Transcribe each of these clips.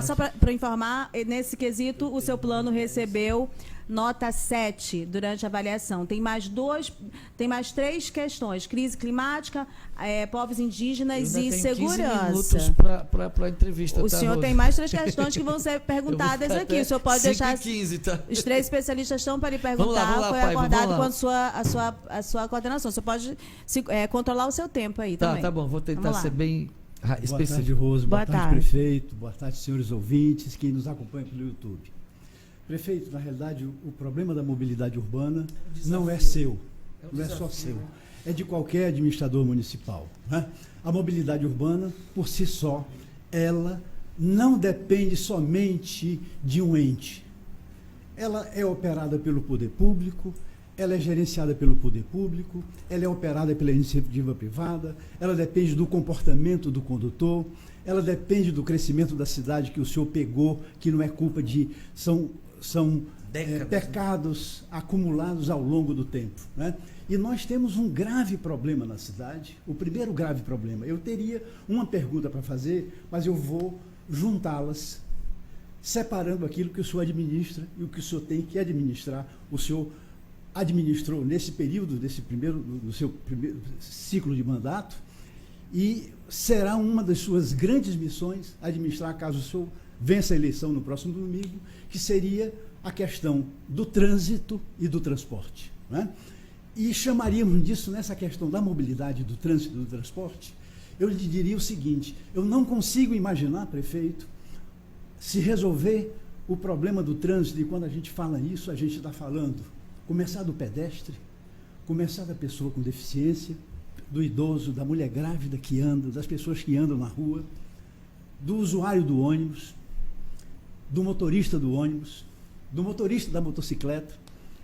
Só para informar, nesse quesito, o seu plano recebeu nota 7 durante a avaliação. Tem mais 3 questões: crise climática, povos indígenas e segurança. 15 minutos para a entrevista. O senhor tem mais 3 questões que vão ser perguntadas aqui. O senhor pode deixar. 15, tá? Os 3 especialistas estão para lhe perguntar. Vamos lá, foi pai, acordado com a sua coordenação. O senhor pode controlar o seu tempo aí também. Tá bom, vou tentar ser bem específico. Boa tarde, Rose. Boa tarde, prefeito. Boa tarde, senhores ouvintes que nos acompanham pelo YouTube. Prefeito, na realidade, o problema da mobilidade urbana não é seu, não é só seu. É de qualquer administrador municipal, né? A mobilidade urbana, por si só, ela não depende somente de um ente. Ela é operada pelo poder público, ela é gerenciada pelo poder público, ela é operada pela iniciativa privada, ela depende do comportamento do condutor, ela depende do crescimento da cidade que o senhor pegou, que não é culpa de... São pecados acumulados ao longo do tempo, né? E nós temos um grave problema na cidade. O primeiro grave problema, eu teria uma pergunta para fazer, mas eu vou juntá-las, separando aquilo que o senhor administra e o que o senhor tem que administrar. O senhor administrou nesse período, do seu primeiro ciclo de mandato, e será uma das suas grandes missões administrar, caso o senhor vença a eleição no próximo domingo, que seria a questão do trânsito e do transporte, né? E chamaríamos disso, nessa questão da mobilidade, do trânsito e do transporte, eu lhe diria o seguinte: eu não consigo imaginar, prefeito, se resolver o problema do trânsito, e quando a gente fala isso, a gente está falando, começar do pedestre, começar da pessoa com deficiência, do idoso, da mulher grávida que anda, das pessoas que andam na rua, do usuário do ônibus, do motorista do ônibus, do motorista da motocicleta,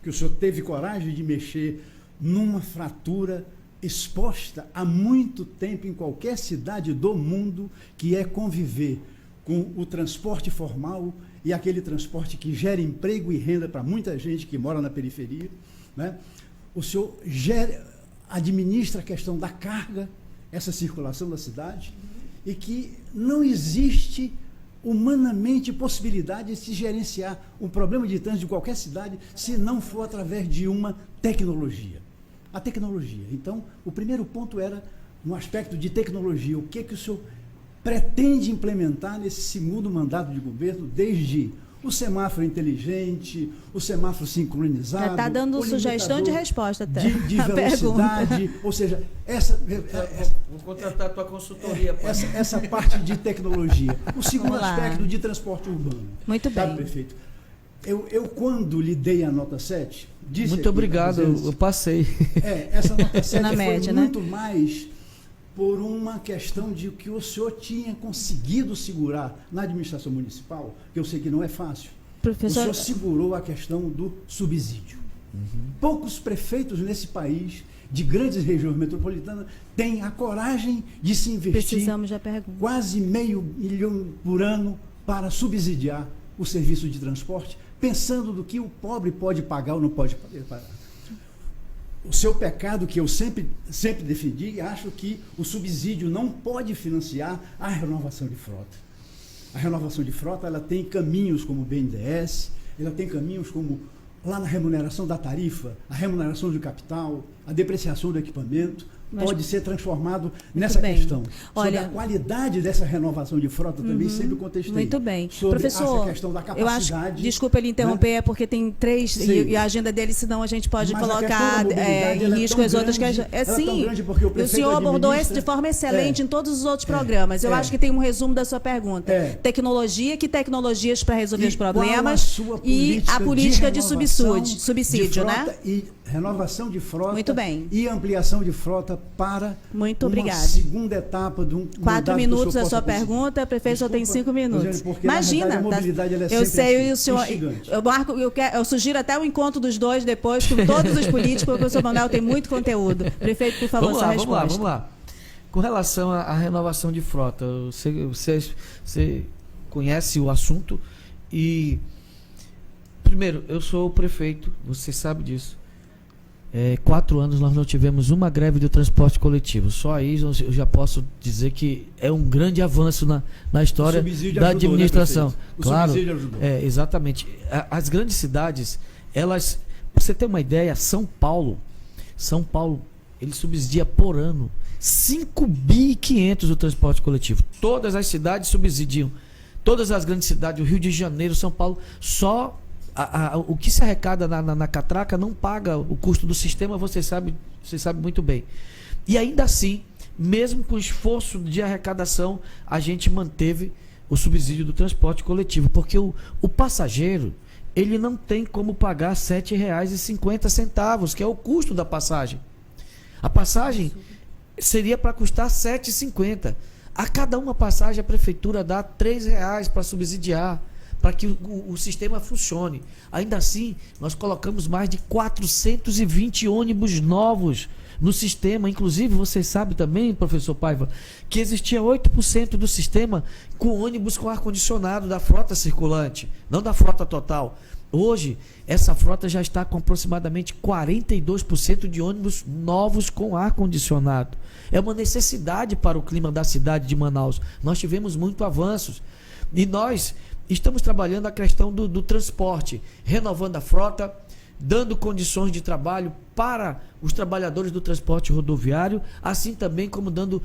que o senhor teve coragem de mexer numa fratura exposta há muito tempo em qualquer cidade do mundo, que é conviver com o transporte formal e aquele transporte que gera emprego e renda para muita gente que mora na periferia, né? O senhor administra a questão da carga, essa circulação da cidade, e que não existe humanamente possibilidade de se gerenciar o problema de trânsito de qualquer cidade se não for através de uma tecnologia. A tecnologia. Então, o primeiro ponto era no aspecto de tecnologia. O que o senhor pretende implementar nesse segundo mandato de governo, desde o semáforo inteligente, o semáforo sincronizado... Já está dando sugestão de resposta até. De velocidade, ou seja, vou contratar a tua consultoria. Essa parte de tecnologia. O segundo aspecto de transporte urbano. Muito bem. Sabe, prefeito? Eu, quando lhe dei a nota 7, disse... Muito obrigado, eu passei. Essa nota 7 na foi média, muito mais por uma questão de que o senhor tinha conseguido segurar na administração municipal, que eu sei que não é fácil. Professor... O senhor segurou a questão do subsídio. Poucos prefeitos nesse país, de grandes regiões metropolitanas, têm a coragem de se investir quase R$500 milhão por ano para subsidiar o serviço de transporte, pensando do que o pobre pode pagar ou não pode pagar. O seu pecado, que eu sempre defendi, acho que o subsídio não pode financiar a renovação de frota. A renovação de frota, ela tem caminhos como o BNDES, ela tem caminhos como, lá na remuneração da tarifa, a remuneração do capital, a depreciação do equipamento, pode ser transformado nessa questão. Sobre a qualidade dessa renovação de frota também sempre contestei. Muito bem. Sobre Professor, essa questão da capacidade... eu acho, desculpa ele interromper, é porque tem 3 e a agenda dele, senão a gente pode colocar em risco as outras questões. Sim, o senhor abordou isso de forma excelente em todos os outros programas. Eu acho que tem um resumo da sua pergunta. Tecnologia, que tecnologias para resolver os problemas e a política de subsídio, né? E renovação de frota. Muito bem. E ampliação de frota para muito uma segunda etapa de um 4 minutos a sua pergunta, prefeito, só tem 5 minutos. Imagina, a mobilidade, ela é eu sei, assim, o senhor, eu sugiro até o encontro dos dois depois, com todos os políticos, porque o professor Manuel tem muito conteúdo. Prefeito, por favor, sua resposta. Vamos lá. Com relação à renovação de frota, você conhece o assunto e, primeiro, eu sou o prefeito, você sabe disso. 4 anos nós não tivemos uma greve do transporte coletivo. Só aí eu já posso dizer que é um grande avanço na história da administração. Né, claro, ajudou. Exatamente. As grandes cidades, elas, pra você ter uma ideia, São Paulo, ele subsidia por ano 5,5 bi o transporte coletivo. Todas as cidades subsidiam. Todas as grandes cidades, o Rio de Janeiro, São Paulo, só o que se arrecada na catraca não paga o custo do sistema, você sabe muito bem. E ainda assim, mesmo com o esforço de arrecadação, a gente manteve o subsídio do transporte coletivo, porque o passageiro, ele não tem como pagar R$ 7,50, que é o custo da passagem. A passagem seria para custar R$ 7,50. A cada uma passagem a prefeitura dá R$ 3,00 para subsidiar, para que o sistema funcione. Ainda assim, nós colocamos mais de 420 ônibus novos no sistema. Inclusive, você sabe também, professor Paiva, que existia 8% do sistema com ônibus com ar-condicionado da frota circulante, não da frota total. Hoje, essa frota já está com aproximadamente 42% de ônibus novos com ar-condicionado. É uma necessidade para o clima da cidade de Manaus. Nós tivemos muitos avanços. E nós estamos trabalhando a questão do transporte, renovando a frota, dando condições de trabalho para os trabalhadores do transporte rodoviário, assim também como dando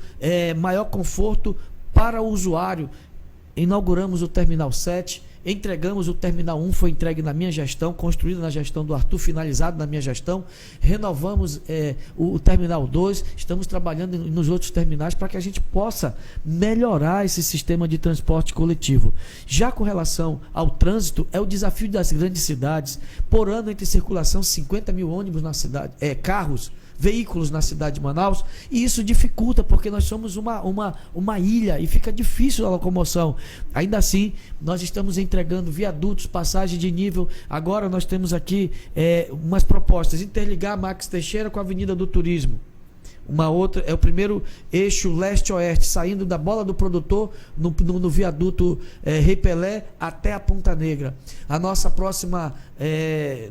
maior conforto para o usuário. Inauguramos o Terminal 7, entregamos o Terminal 1, foi entregue na minha gestão, construído na gestão do Arthur, finalizado na minha gestão. Renovamos o Terminal 2, estamos trabalhando nos outros terminais para que a gente possa melhorar esse sistema de transporte coletivo. Já com relação ao trânsito, é o desafio das grandes cidades. Por ano, entre circulação, 50 mil ônibus na cidade, carros, veículos na cidade de Manaus, e isso dificulta, porque nós somos uma ilha e fica difícil a locomoção. Ainda assim, nós estamos entregando viadutos, passagem de nível. Agora nós temos aqui umas propostas: interligar a Max Teixeira com a Avenida do Turismo. Uma outra é o primeiro eixo leste-oeste, saindo da Bola do Produtor no viaduto Rei Pelé até a Ponta Negra. A nossa próxima,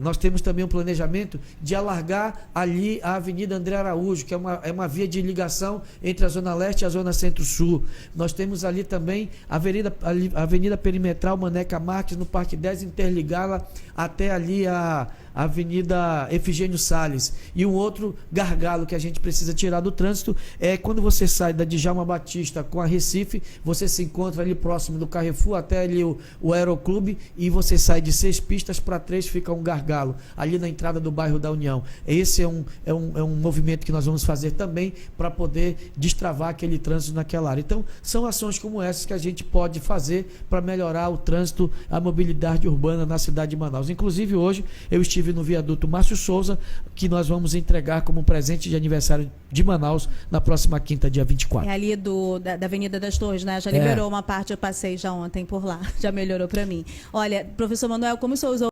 nós temos também um planejamento de alargar ali a Avenida André Araújo, que é uma via de ligação entre a Zona Leste e a Zona Centro-Sul. Nós temos ali também a Avenida Perimetral Maneca Marques, no Parque 10, interligá-la até ali a Avenida Efigênio Salles. E um outro gargalo que a gente precisa tirar do trânsito é quando você sai da Djalma Batista com a Recife, você se encontra ali próximo do Carrefour até ali o Aeroclube, e você sai de 6 pistas para 3, fica um gargalo ali na entrada do bairro da União. Esse é um movimento que nós vamos fazer também para poder destravar aquele trânsito naquela área. Então, são ações como essas que a gente pode fazer para melhorar o trânsito, a mobilidade urbana na cidade de Manaus. Inclusive, hoje eu estive no viaduto Márcio Souza, que nós vamos entregar como presente de aniversário de Manaus na próxima quinta, dia 24. É ali da Avenida das Torres, né? Já liberou uma parte, eu passei já ontem por lá, já melhorou para mim. Olha, professor Manuel, como o senhor usou